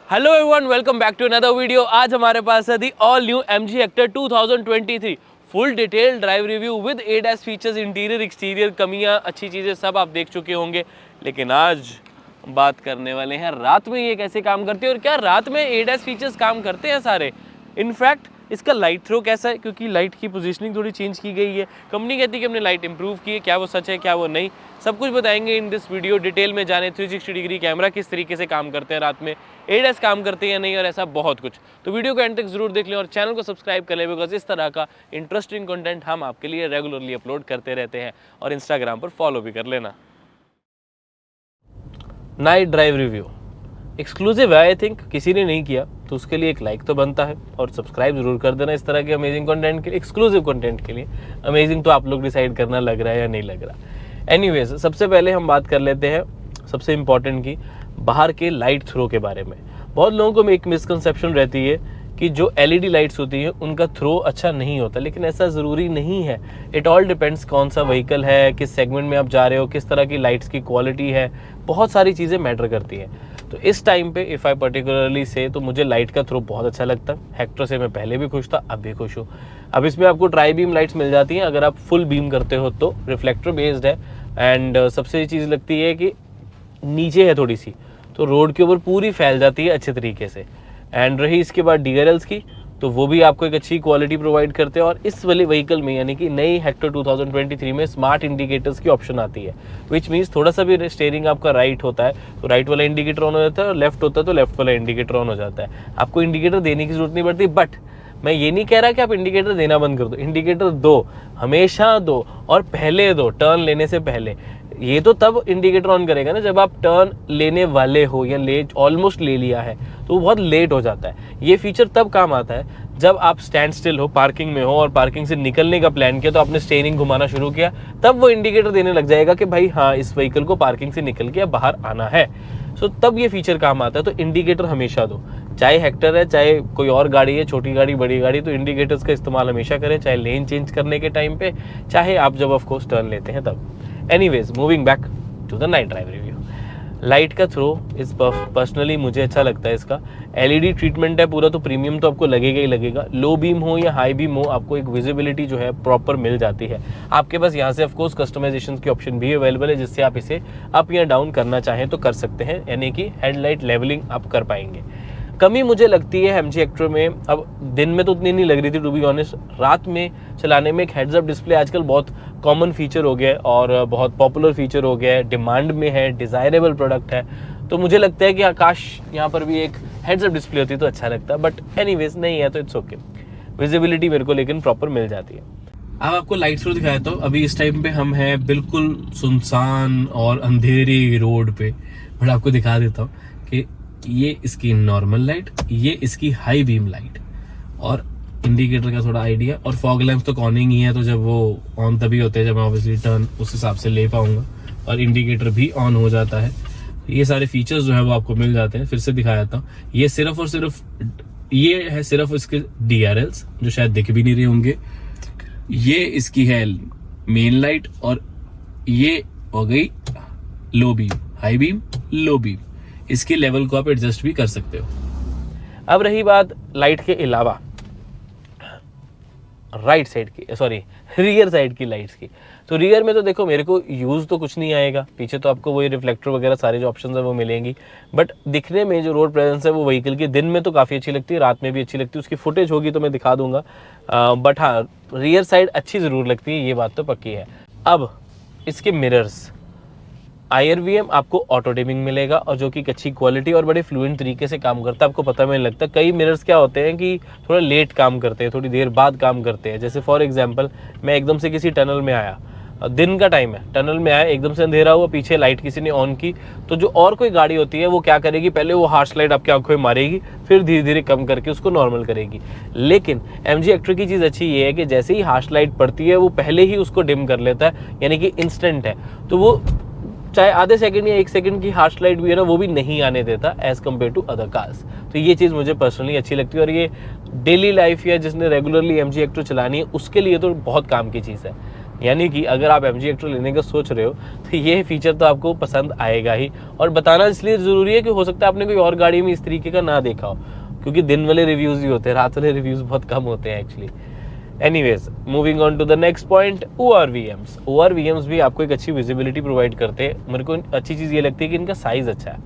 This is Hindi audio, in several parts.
Hello everyone, welcome back to another video. आज हमारे पास है the all new MG Hector 2023 full detail drive review with ADAS features, interior exterior, कमियां, अच्छी चीज़ें सब आप देख चुके होंगे। लेकिन आज बात करने वाले हैं रात में ये कैसे काम करती है और क्या रात में ADAS फीचर्स काम करते हैं सारे। इनफैक्ट इसका लाइट थ्रो कैसा है, क्योंकि लाइट की पोजीशनिंग थोड़ी चेंज की गई है। कंपनी कहती है कि हमने लाइट इंप्रूव की है, क्या वो सच है क्या वो नहीं, सब कुछ बताएंगे इन दिस वीडियो। डिटेल में जाने 360 डिग्री कैमरा किस तरीके से काम करते हैं रात में, ADAS काम करते हैं या नहीं, और ऐसा बहुत कुछ। तो वीडियो को एंड तक जरूर देख लें और चैनल को सब्सक्राइब कर लें, बिकॉज इस तरह का इंटरेस्टिंग कंटेंट हम आपके लिए रेगुलरली अपलोड करते रहते हैं। और इंस्टाग्राम पर फॉलो भी कर लेना। नाइट ड्राइव रिव्यू एक्सक्लूसिव है, आई थिंक किसी ने नहीं किया तो उसके लिए एक लाइक तो बनता है और सब्सक्राइब जरूर कर देना इस तरह के अमेजिंग कंटेंट के लिए, एक्सक्लूसिव कंटेंट के लिए। अमेजिंग तो आप लोग डिसाइड करना लग रहा है या नहीं लग रहा। एनीवेज, सबसे पहले हम बात कर लेते हैं सबसे इम्पॉर्टेंट की, बाहर के लाइट थ्रो के बारे में। बहुत लोगों को एक मिसकंसेप्शन रहती है कि जो LED लाइट्स होती हैं उनका थ्रो अच्छा नहीं होता, लेकिन ऐसा ज़रूरी नहीं है। इट ऑल डिपेंड्स कौन सा व्हीकल है, किस सेगमेंट में आप जा रहे हो, किस तरह की लाइट्स की क्वालिटी है, बहुत सारी चीज़ें मैटर करती हैं। तो इस टाइम पे इफ़ आई पर्टिकुलरली से, तो मुझे लाइट का थ्रो बहुत अच्छा लगता है। हेक्टर से मैं पहले भी खुश था, अब भी खुश हूँ। अब इसमें आपको ट्राई बीम लाइट्स मिल जाती हैं अगर आप फुल बीम करते हो तो, रिफ्लेक्टर बेस्ड है। एंड सबसे चीज़ लगती है कि नीचे है थोड़ी सी, तो रोड के ऊपर पूरी फैल जाती है अच्छे तरीके से। एंड रही इसके बाद DRLs की, तो वो भी आपको एक अच्छी क्वालिटी प्रोवाइड करते हैं। और इस वाले व्हीकल में यानी कि नई हेक्टर 2023 में स्मार्ट इंडिकेटर्स की ऑप्शन आती है, विच मीन्स थोड़ा सा भी स्टीयरिंग आपका राइट होता है तो राइट वाला इंडिकेटर ऑन हो जाता है, और लेफ्ट होता है तो लेफ्ट वाला इंडिकेटर ऑन हो जाता है। आपको इंडिकेटर देने की जरूरत नहीं पड़ती। बट मैं ये नहीं कह रहा कि आप इंडिकेटर देना बंद कर दो, इंडिकेटर दो, हमेशा दो, और पहले दो, टर्न लेने से पहले। ये तो तब इंडिकेटर ऑन करेगा ना जब आप टर्न लेने वाले हो या ऑलमोस्ट ले लिया है, तो वो बहुत लेट हो जाता है। ये फीचर तब काम आता है जब आप स्टैंड स्टिल हो, पार्किंग में हो और पार्किंग से निकलने का प्लान किया, तो आपने स्टीयरिंग घुमाना शुरू किया, तब वो इंडिकेटर देने लग जाएगा कि भाई हाँ, इस व्हीकल को पार्किंग से निकल के बाहर आना है। सो तब ये फीचर काम आता है। तो इंडिकेटर हमेशा दो, चाहे हेक्टर है चाहे कोई और गाड़ी है, छोटी गाड़ी बड़ी गाड़ी, तो इंडिकेटर्स का इस्तेमाल हमेशा करें, चाहे लेन चेंज करने के टाइम पे, चाहे आप जब ऑफकोर्स टर्न लेते हैं तब। Anyways, moving back to the night drive review. Light का थ्रो इस पर्सनली मुझे अच्छा लगता है इसका। LED ट्रीटमेंट है पूरा, तो प्रीमियम तो आपको लगेगा ही लगेगा। लो बीम हो या हाई बीम हो, आपको एक विजिबिलिटी जो है प्रॉपर मिल जाती है। आपके पास यहाँ से ऑफकोर्स कस्टमाइजेशन की ऑप्शन भी अवेलेबल है, जिससे आप इसे अप या डाउन करना चाहें तो कर सकते हैं, यानी कि हेडलाइट लेवलिंग आप कर पाएंगे। कमी मुझे लगती है MG हेक्टर में, अब दिन में तो उतनी नहीं लग रही थी टू बी ऑनेस्ट, रात में चलाने में एक हेड्स अप डिस्प्ले आजकल बहुत कॉमन फीचर हो गया है और बहुत पॉपुलर फीचर हो गया है, डिमांड में है, डिज़ायरेबल प्रोडक्ट है। तो मुझे लगता है कि आकाश यहाँ पर भी एक हेड्स अप डिस्प्ले होती तो अच्छा लगता, बट एनीवेज नहीं है तो इट्स ओके। विजिबिलिटी मेरे को लेकिन प्रॉपर मिल जाती है। अब आपको लाइट थ्रो दिखाया, तो अभी इस टाइम पे हम हैं बिल्कुल सुनसान और अंधेरी रोड पे, बट आपको दिखा देता हूँ कि ये इसकी नॉर्मल लाइट, ये इसकी हाई बीम लाइट, और इंडिकेटर का थोड़ा आइडिया। और फॉग लैंप्स तो ऑनिंग ही है, तो जब वो ऑन तभी होते हैं जब मैं ऑब्वियसली टर्न उस हिसाब से ले पाऊंगा, और इंडिकेटर भी ऑन हो जाता है। ये सारे फीचर्स जो है वो आपको मिल जाते हैं। फिर से दिखा जाता हूँ, ये सिर्फ और सिर्फ ये है सिर्फ इसके DRLs, जो शायद दिख भी नहीं रहे होंगे। ये इसकी है मेन लाइट, और ये हो गई low beam, high beam, low beam. इसके लेवल को आप एडजस्ट भी कर सकते हो। अब रही बात लाइट के अलावा राइट साइड की, सॉरी रियर साइड की लाइट्स की। तो रियर में तो देखो मेरे को यूज़ तो कुछ नहीं आएगा, पीछे तो आपको वही रिफ्लेक्टर वगैरह सारे जो ऑप्शंस है वो मिलेंगी। बट दिखने में जो रोड प्रेजेंस है वो व्हीकल की दिन में तो काफ़ी अच्छी लगती है, रात में भी अच्छी लगती है। उसकी फुटेज होगी तो मैं दिखा दूंगा, बट हाँ, रियर साइड अच्छी ज़रूर लगती है, ये बात तो पक्की है। अब इसके मिरर्स, IRVM आपको ऑटो डिमिंग मिलेगा, और जो कि अच्छी क्वालिटी और बड़े फ्लुएंट तरीके से काम करता है। आपको पता नहीं लगता, कई मिरर्स क्या होते हैं कि थोड़ा लेट काम करते हैं, थोड़ी देर बाद काम करते हैं। जैसे फॉर एग्जांपल, मैं एकदम से किसी टनल में आया, दिन का टाइम है, टनल में आया, एकदम से अंधेरा हुआ, पीछे लाइट किसी ने ऑन की, तो जो और कोई गाड़ी होती है वो क्या करेगी, पहले वो हार्श लाइट आपकी आंखों में मारेगी, फिर धीरे धीरे कम करके उसको नॉर्मल करेगी। लेकिन MG हेक्टर की चीज़ अच्छी ये है कि जैसे ही हार्श लाइट पड़ती है वो पहले ही उसको डिम कर लेता है, यानी कि इंस्टेंट है। तो वो चाहे आधे सेकंड या 1 सेकंड की हार्श लाइट भी है ना, वो भी नहीं आने देता as compare to other cars. तो ये चीज़ मुझे पर्सनली अच्छी लगती है, और ये डेली लाइफ या जिसने रेगुलरली MG हेक्टर चलानी है उसके लिए तो बहुत काम की चीज़ है। यानी कि अगर आप MG Hector लेने का सोच रहे हो तो ये फीचर तो आपको पसंद आएगा ही। और बताना इसलिए ज़रूरी है कि हो सकता है आपने कोई और गाड़ी में इस तरीके का ना देखा हो, क्योंकि दिन वाले रिव्यूज़ ही होते हैं, रात वाले रिव्यूज़ बहुत कम होते हैं actually. Anyways, moving on to the next point, ORVMs भी आपको एक अच्छी विजिबिलिटी प्रोवाइड करते हैं। मेरे को अच्छी चीज़ ये लगती है कि इनका साइज़ अच्छा है,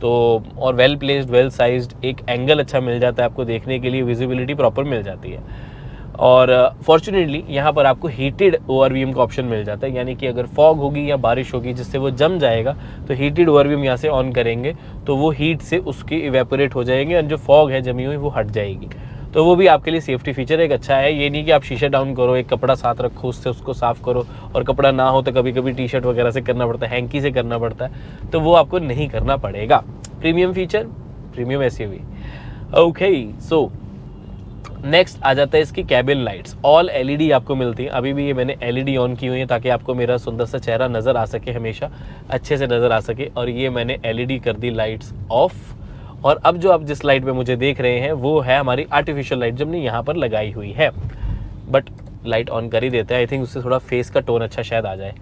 तो और वेल प्लेस्ड, वेल साइज्ड, एक एंगल अच्छा मिल जाता है आपको देखने के लिए, विजिबिलिटी प्रॉपर मिल जाती है। और फॉर्चुनेटली यहाँ पर आपको हीटेड ORVM का ऑप्शन मिल जाता है, यानी कि अगर फॉग होगी या बारिश होगी जिससे वो जम जाएगा, तो हीटेड ORVM यहाँ से ऑन करेंगे तो वो हीट से उसके इवेपोरेट हो जाएंगे और जो फॉग है जमी हुई वो हट जाएगी। तो वो भी आपके लिए सेफ्टी फीचर एक अच्छा है। ये नहीं कि आप शीशा डाउन करो, एक कपड़ा साथ रखो, उससे उसको साफ़ करो, और कपड़ा ना हो तो कभी कभी टी-शर्ट वगैरह से करना पड़ता है, हैंकी से करना पड़ता है, तो वो आपको नहीं करना पड़ेगा। Premium feature, premium SUV। Okay, so next आ जाता है इसकी कैबिन लाइट्स। ऑल LED आपको मिलती है। अभी भी ये मैंने LED ऑन की हुई है ताकि आपको मेरा सुंदर सा चेहरा नज़र आ सके, हमेशा अच्छे से नज़र आ सके। और ये मैंने LED कर दी लाइट्स ऑफ। और अब जो आप जिस लाइट पे मुझे देख रहे हैं वो है हमारी आर्टिफिशियल लाइट जो हमने यहाँ पर लगाई हुई है। बट लाइट ऑन कर ही देते हैं, आई थिंक उससे थोड़ा फेस का टोन अच्छा शायद आ जाए।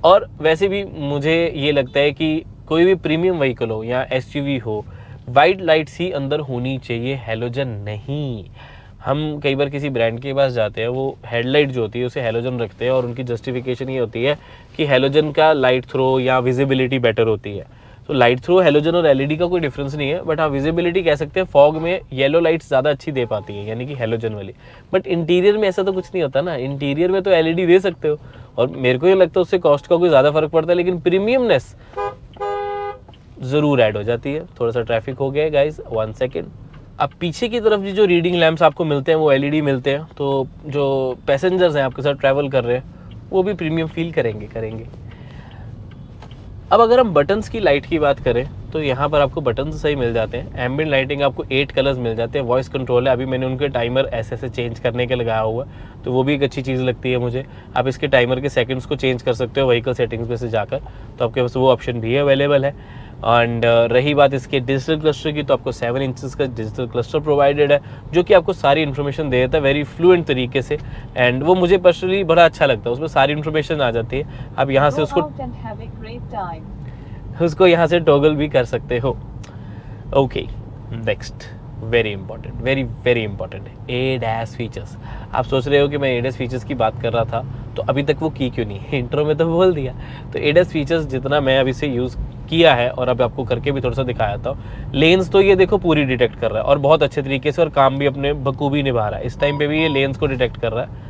और वैसे भी मुझे ये लगता है कि कोई भी प्रीमियम व्हीकल हो या SUV हो, वाइट लाइट्स ही अंदर होनी चाहिए, हेलोजन नहीं। हम कई बार किसी ब्रांड के पास जाते हैं, वो हेडलाइट जो होती है उसे हेलोजन रखते हैं और उनकी जस्टिफिकेशन ये होती है कि हेलोजन का लाइट थ्रो या विजिबिलिटी बेटर होती है। तो लाइट थ्रो, हेलोजन और LED का कोई डिफरेंस नहीं है, बट हाँ विजिबिलिटी कह सकते हैं फॉग में येलो लाइट्स ज़्यादा अच्छी दे पाती है, यानी कि हेलोजन वाली। बट इंटीरियर में ऐसा तो कुछ नहीं होता ना, इंटीरियर में तो LED दे सकते हो, और मेरे को ये लगता है उससे कॉस्ट का कोई ज़्यादा फर्क पड़ता है, लेकिन प्रीमियमनेस ज़रूर ऐड हो जाती है। थोड़ा सा ट्रैफिक हो गया है गाइज, 1 सेकेंड। अब पीछे की तरफ जो रीडिंग लैंप्स आपको मिलते हैं वो LED मिलते हैं, तो जो पैसेंजर्स हैं आपके साथ ट्रैवल कर रहे हैं वो भी प्रीमियम फील करेंगे। अब अगर हम बटन्स की लाइट की बात करें तो यहाँ पर आपको बटन्स सही मिल जाते हैं। एम्बिएंट लाइटिंग आपको 8 कलर्स मिल जाते हैं। वॉइस कंट्रोल है, अभी मैंने उनके टाइमर ऐसे चेंज करने के लगाया हुआ है, तो वो भी एक अच्छी चीज़ लगती है मुझे। आप इसके टाइमर के सेकंड्स को चेंज कर सकते हो व्हीकल सेटिंग्स में से जाकर, तो आपके पास वो ऑप्शन भी अवेलेबल है। एंड रही बात इसके डिजिटल क्लस्टर की, तो आपको 7 इंचेस का डिजिटल क्लस्टर प्रोवाइडेड है जो कि आपको सारी इन्फॉर्मेशन दे देता है वेरी फ्लुएंट तरीके से, एंड वो मुझे पर्सनली बड़ा अच्छा लगता है। उसमें सारी इन्फॉर्मेशन आ जाती है, आप यहाँ से उसको यहाँ से टॉगल भी कर सकते हो। Okay, next very important ADAS features. आप सोच रहे हो कि मैं ADAS फीचर्स की बात कर रहा था तो अभी तक वो की क्यों नहीं, इंट्रो में तो बोल दिया। तो ADAS फीचर्स जितना मैं अभी से यूज़ किया है और अब आपको करके भी थोड़ा सा दिखाया था, लेन्स तो ये देखो पूरी डिटेक्ट कर रहा है और बहुत अच्छे तरीके से, और काम भी अपने बखूबी निभा रहा है। इस टाइम पे भी ये लेन्स को डिटेक्ट कर रहा है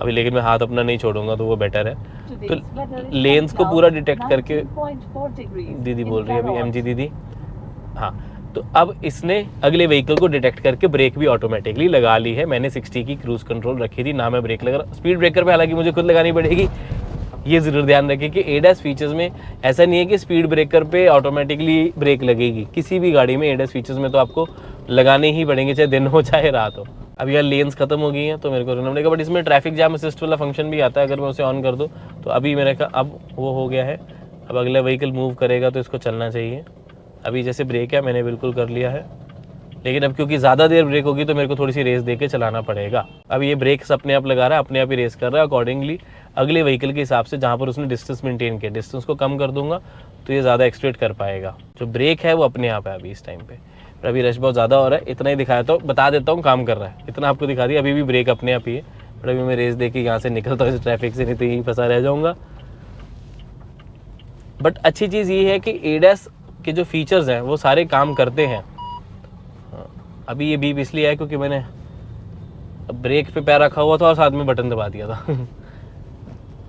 अभी, लेकिन मैं हाथ अपना नहीं छोड़ूंगा तो वो बेटर है। तो लेन्स को पूरा डिटेक्ट करके, दीदी बोल रही है अभी, MG दीदी, हाँ। तो अब इसने अगले व्हीकल को डिटेक्ट करके ब्रेक भी ऑटोमेटिकली लगा ली है। मैंने 60 की क्रूज कंट्रोल रखी थी ना, मैं ब्रेक लगा रहा। स्पीड ब्रेकर पे हालांकि मुझे खुद लगानी पड़ेगी। ये ज़रूर ध्यान रखें कि ADAS फीचर्स में ऐसा नहीं है कि स्पीड ब्रेकर पे ऑटोमेटिकली ब्रेक लगेगी। किसी भी गाड़ी में ADAS फीचर्स में तो आपको लगाने ही पड़ेंगे, चाहे दिन हो चाहे रात हो। अब यार लेन्स खत्म हो गई हैं तो मेरे को करना पड़ेगा, बट इसमें ट्रैफिक जैम असिस्ट वाला फंक्शन भी आता है। अगर मैं उसे ऑन कर दूँ तो अभी मेरे का अब वो हो गया है। अब अगला व्हीकल मूव करेगा तो इसको चलना चाहिए। अभी जैसे ब्रेक है मैंने बिल्कुल कर लिया है, लेकिन अब क्योंकि ज़्यादा देर ब्रेक होगी तो मेरे को थोड़ी सी रेस दे के चलाना पड़ेगा। अब ये ब्रेक्स अपने आप लगा रहा है, अपने आप ही रेस कर रहा है अकॉर्डिंगली अगले व्हीकल के हिसाब से, जहाँ पर उसने डिस्टेंस मेंटेन किया। डिस्टेंस को कम कर दूंगा तो ये ज़्यादा एक्सट्रेट कर पाएगा। जो ब्रेक है वो अपने आप है अभी इस टाइम पे। पर अभी रश बहुत ज़्यादा हो रहा है, इतना ही दिखाया तो बता देता हूँ काम कर रहा है, इतना आपको दिखा दिया। अभी भी ब्रेक अपने आप ही है, पर अभी मैं रेस दे के यहाँ से निकलता हूँ इस ट्रैफिक से, नहीं तो यहीं फंसा रह जाऊँगा। बट अच्छी चीज़ ये है कि ADAS के जो फीचर्स हैं वो सारे काम करते हैं। अभी ये बीप इसलिए है क्योंकि मैंने ब्रेक पे पैर रखा हुआ था और साथ में बटन दबा दिया था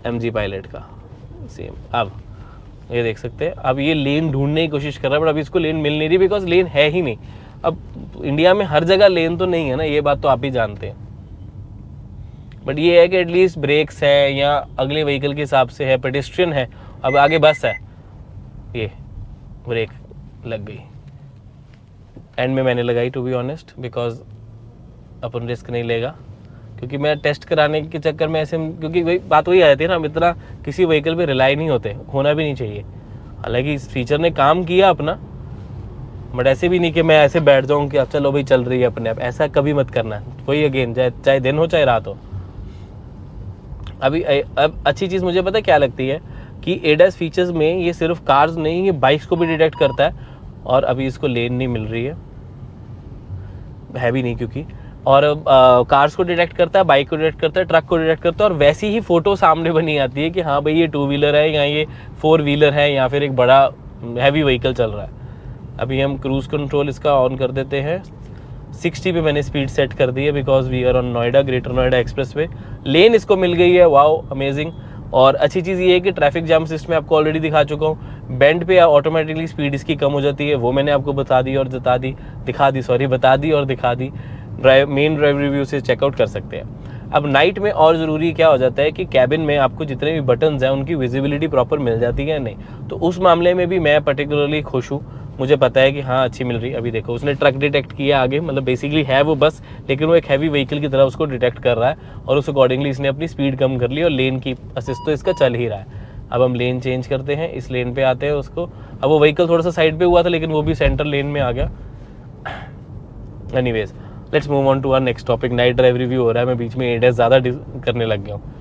MG पायलट का सेम। अब ये देख सकते हैं, अब ये लेन ढूंढने की कोशिश कर रहा है, बट अभी इसको लेन मिल नहीं रही बिकॉज लेन है ही नहीं। अब इंडिया में हर जगह लेन तो नहीं है ना, ये बात तो आप ही जानते हैं। बट ये है कि एटलीस्ट ब्रेक्स है या अगले व्हीकल के हिसाब से है, पेडेस्ट्रियन है। अब आगे बस है, ये ब्रेक लग गई। एंड में मैंने लगाई टू बी ऑनेस्ट, बिकॉज अपन रिस्क नहीं लेगा, क्योंकि मैं टेस्ट कराने के चक्कर में ऐसे, क्योंकि वही बात वही आ जाती है ना, हम इतना किसी व्हीकल पे रिलाई नहीं होते, होना भी नहीं चाहिए। हालांकि इस फीचर ने काम किया अपना, बट ऐसे भी नहीं कि मैं ऐसे बैठ जाऊँ कि अब चलो भाई चल रही है अपने आप, ऐसा कभी मत करना। वही अगेन, चाहे दिन हो चाहे रात हो। अब अच्छी चीज़ मुझे पता है क्या लगती है कि ADAS फीचर्स में ये सिर्फ कार्स नहीं, ये बाइक्स को भी डिटेक्ट करता है। और अभी इसको लेन नहीं मिल रही है भी नहीं क्योंकि, और कार्स को डिटेक्ट करता है, बाइक को डिटेक्ट करता है, ट्रक को डिटेक्ट करता है, और वैसी ही फ़ोटो सामने बनी आती है कि हाँ भाई ये 2 व्हीलर है या ये 4 व्हीलर है या फिर एक बड़ा हैवी व्हीकल चल रहा है। अभी हम क्रूज़ कंट्रोल इसका ऑन कर देते हैं। 60 पे मैंने स्पीड सेट कर दी है because we are on Noida, Greater Noida expressway. Lane इसको मिल गई है, वाओ अमेजिंग। और अच्छी चीज़ ये है कि ट्रैफिक जाम सिस्टम आपको ऑलरेडी दिखा चुका हूँ। बेंड पे ऑटोमेटिकली स्पीड इसकी कम हो जाती है, वो मैंने आपको बता दी और बता दी और दिखा दी। मेन ड्राइव रिव्यू से चेकआउट कर सकते हैं। अब नाइट में और ज़रूरी क्या हो जाता है कि कैबिन में आपको जितने भी बटन्स हैं उनकी विजिबिलिटी प्रॉपर मिल जाती है या नहीं, तो उस मामले में भी मैं पर्टिकुलरली खुश हूँ। मुझे पता है कि हाँ अच्छी मिल रही। अभी देखो उसने ट्रक डिटेक्ट किया आगे, मतलब बेसिकली है वो बस, लेकिन वो एक हैवी व्हीकल की तरह उसको डिटेक्ट कर रहा है और उस अकॉर्डिंगली इसने अपनी स्पीड कम कर ली और लेन की असिस्ट तो इसका चल ही रहा है। अब हम लेन चेंज करते हैं, इस लेन पे आते हैं उसको। अब वो व्हीकल थोड़ा सा साइड पे हुआ था लेकिन वो भी सेंटर लेन में आ गया। Anyways let's move on to our next topic. Night drive review हो रहा है, मैं बीच में ADAS ज़्यादा करने लग गया हूँ।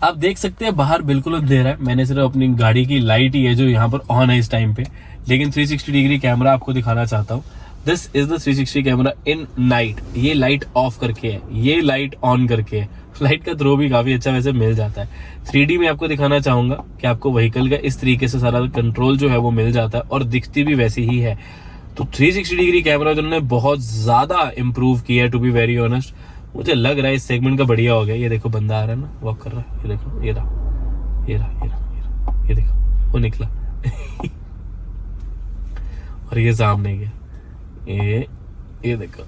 आप देख सकते हैं बाहर बिल्कुल अंधेरा है, मैंने सिर्फ अपनी गाड़ी की लाइट ही है जो यहाँ पर ऑन है इस टाइम पे, लेकिन 360 डिग्री कैमरा आपको दिखाना चाहता हूँ। This is the 360 camera in night. ये लाइट ऑफ करके है, ये लाइट ऑन करके है। लाइट का थ्रो भी काफी अच्छा वैसे मिल जाता है। 3D में आपको दिखाना चाहूंगा कि आपको व्हीकल का इस तरीके से सारा कंट्रोल जो है वो मिल जाता है और दिखती भी वैसी ही है। तो 360 डिग्री कैमरा जो उन्होंने बहुत ज्यादा इंप्रूव किया है, टू बी वेरी ऑनेस्ट। मुझे लग रहा है इस सेगमेंट का बढ़िया हो गया। ये देखो बंदा आ रहा है ना, वॉक कर रहा है, ये देखो, ये रहा, ये देखो वो निकला और ये सामने गया। ये देखो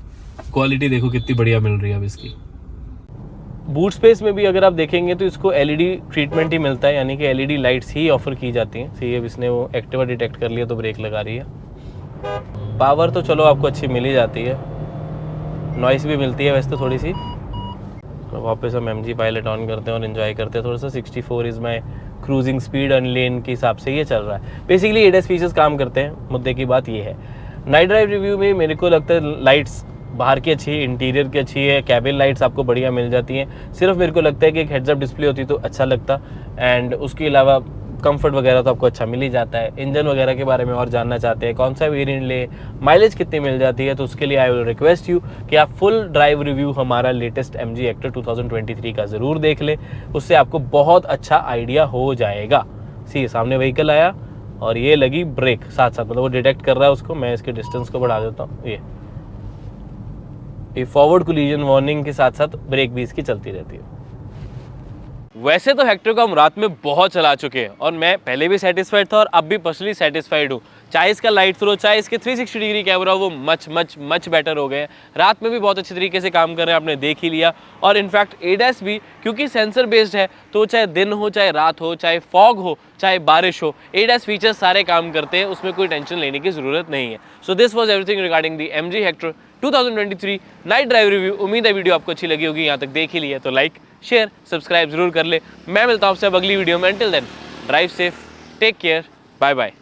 क्वालिटी देखो कितनी बढ़िया मिल रही है अब इसकी। बूट स्पेस में भी अगर आप देखेंगे तो इसको LED ट्रीटमेंट ही मिलता है, यानी कि LED लाइट्स ही ऑफर की जाती हैं। सही, अब इसने वो एक्टिवा डिटेक्ट कर लिया तो ब्रेक लगा रही है। पावर तो चलो आपको अच्छी मिल ही जाती है, नॉइस भी मिलती है वैसे तो थोड़ी सी। तो वापस हम MG पायलट ऑन करते हैं और एंजॉय करते हैं थोड़ा सा। 64 is my cruising speed on lane के हिसाब से ये चल रहा है। बेसिकली ADAS फीचर्स काम करते हैं, मुद्दे की बात ये है। नाइट ड्राइव रिव्यू में मेरे को लगता है लाइट्स बाहर की अच्छी है, इंटीरियर की अच्छी है, कैबिन लाइट्स आपको बढ़िया मिल जाती हैं। सिर्फ मेरे को लगता है कि एक हेड्स अप डिस्प्ले होती तो अच्छा लगता, एंड उसके अलावा कंफर्ट वगैरह तो आपको अच्छा मिल ही जाता है। इंजन वगैरह के बारे में और जानना चाहते हैं, कौन सा वेरिएंट ले, माइलेज कितनी मिल जाती है, तो उसके लिए आई विल रिक्वेस्ट यू कि आप फुल ड्राइव रिव्यू हमारा लेटेस्ट MG हेक्टर 2023 का ज़रूर देख ले। उससे आपको बहुत अच्छा आइडिया हो जाएगा। सी सामने व्हीकल आया और ये लगी ब्रेक साथ साथ, मतलब वो डिटेक्ट कर रहा है उसको। मैं इसके डिस्टेंस को बढ़ा देता हूँ। ये फॉरवर्ड कोलिजन वार्निंग के साथ साथ ब्रेक भी इसकी चलती रहती है। वैसे तो हेक्टर को हम रात में बहुत चला चुके हैं और मैं पहले भी सेटिस्फाइड था और अब भी पर्सनली सेटिस्फाइड हूँ। चाहे इसका लाइट थ्रो, चाहे इसके 360 डिग्री कैमरा, वो मच बेटर हो गए हैं। रात में भी बहुत अच्छे तरीके से काम कर रहे हैं, आपने देख ही लिया। और इनफैक्ट ADAS भी क्योंकि सेंसर बेस्ड है तो चाहे दिन हो, चाहे रात हो, चाहे फॉग हो, चाहे बारिश हो, ADAS फीचर्स सारे काम करते हैं, उसमें कोई टेंशन लेने की ज़रूरत नहीं है। So this was everything regarding the MG Hector 2023 night drive review. उम्मीद है वीडियो आपको अच्छी लगी होगी, यहाँ तक देख ही लिया तो लाइक शेयर सब्सक्राइब जरूर कर ले। मैं मिलता हूँ आपसे अब अगली वीडियो में। Until then drive safe, take care, bye bye.